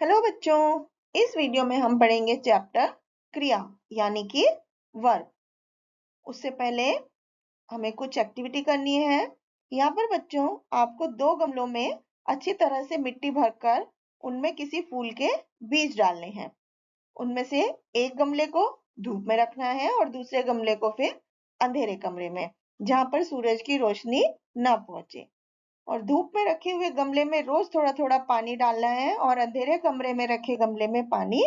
Hello बच्चों, इस video में हम पढ़ेंगे चैप्टर क्रिया यानी कि वर्ब। उससे पहले हमें कुछ एक्टिविटी करनी है। यहाँ पर बच्चों आपको 2 गमलों में अच्छी तरह से मिट्टी भरकर उनमें किसी फूल के बीज डालने हैं। उनमें से एक गमले को धूप में रखना है और दूसरे गमले को फिर अंधेरे कमरे में, जहाँ पर सूरज की रोशनी न पहुंचे। और धूप में रखे हुए गमले में रोज थोड़ा थोड़ा पानी डालना है और अंधेरे कमरे में रखे गमले में पानी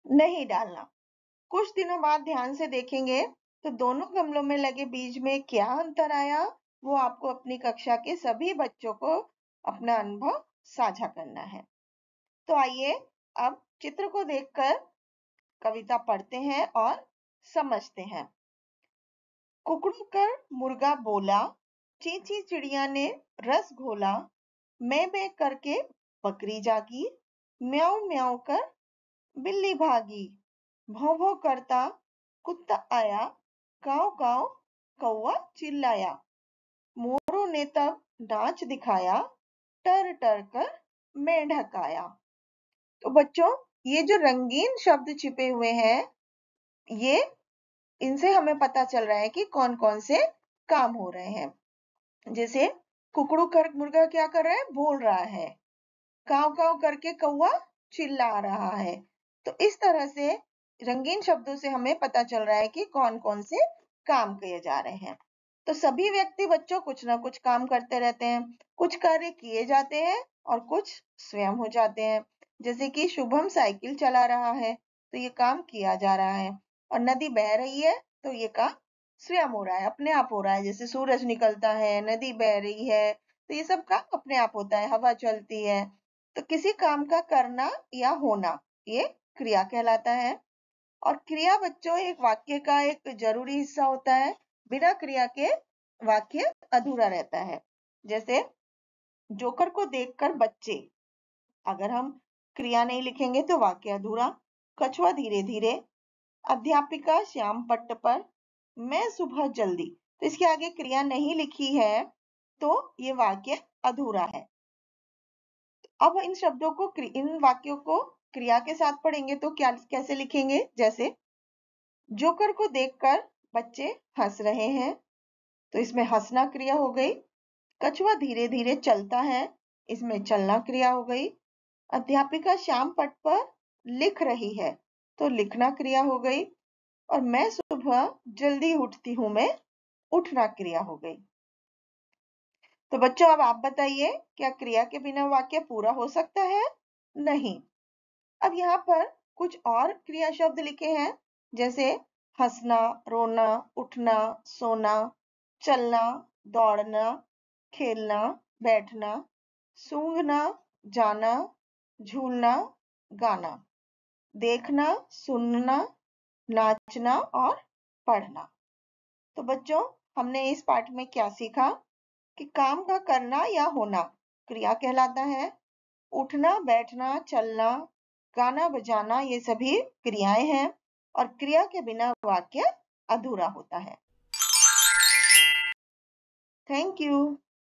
नहीं डालना। कुछ दिनों बाद ध्यान से देखेंगे तो दोनों गमलों में लगे बीज में क्या अंतर आया, वो आपको अपनी कक्षा के सभी बच्चों को अपना अनुभव साझा करना है। तो आइए अब चित्र को देखकर कविता पढ़ते हैं और समझते हैं। कुकड़ू कर मुर्गा बोला, चींची चिड़िया ने रस घोला, मैं करके बकरी जागी, म्याऊं म्याऊं कर बिल्ली भागी, भौं भौं करता कुत्ता आया, काव काव कौवा चिल्लाया, मोरों ने तब नाच दिखाया, टर टर कर मेंढक आया। तो बच्चों, ये जो रंगीन शब्द छिपे हुए हैं, ये इनसे हमें पता चल रहा है कि कौन कौन से काम हो रहे हैं। जैसे कुकड़ू कर मुर्गा क्या कर रहा है, बोल रहा है। काव काव करके कौवा चिल्ला रहा है। तो इस तरह से रंगीन शब्दों से हमें पता चल रहा है कि कौन कौन से काम किए जा रहे हैं। तो सभी व्यक्ति बच्चों कुछ ना कुछ काम करते रहते हैं। कुछ कार्य किए जाते हैं और कुछ स्वयं हो जाते हैं। जैसे कि शुभम साइकिल चला रहा है तो ये काम किया जा रहा है, और नदी बह रही है तो ये काम स्वयं हो रहा है, अपने आप हो रहा है। जैसे सूरज निकलता है, नदी बह रही है, तो ये सब काम अपने आप होता है। हवा चलती है। तो किसी काम का करना या होना, ये क्रिया कहलाता है। और क्रिया बच्चों एक वाक्य का एक जरूरी हिस्सा होता है। बिना क्रिया के वाक्य अधूरा रहता है। जैसे जोकर को देखकर बच्चे, अगर हम क्रिया नहीं लिखेंगे तो वाक्य अधूरा। कछुआ धीरे धीरे, अध्यापिका श्याम पट्ट पर, मैं सुबह जल्दी। तो इसके आगे क्रिया नहीं लिखी है तो ये वाक्य अधूरा है। अब इन शब्दों को, इन वाक्यों को क्रिया के साथ पढ़ेंगे तो क्या कैसे लिखेंगे। जैसे जोकर को देखकर बच्चे हंस रहे हैं, तो इसमें हंसना क्रिया हो गई। कछुआ धीरे धीरे चलता है, इसमें चलना क्रिया हो गई। अध्यापिका श्याम पट्ट पर लिख रही है, तो लिखना क्रिया हो गई। और मैं सुबह जल्दी उठती हूँ में उठना क्रिया हो गई। तो बच्चों अब आप बताइए, क्या क्रिया के बिना वाक्य पूरा हो सकता है? नहीं। अब यहाँ पर कुछ और क्रिया शब्द लिखे हैं, जैसे हंसना, रोना, उठना, सोना, चलना, दौड़ना, खेलना, बैठना, सूंघना, जाना, झूलना, गाना, देखना, सुनना, नाचना और पढ़ना। तो बच्चों, हमने इस पाठ में क्या सीखा कि काम का करना या होना क्रिया कहलाता है। उठना, बैठना, चलना, गाना बजाना, ये सभी क्रियाएं हैं, और क्रिया के बिना वाक्य अधूरा होता है। Thank you.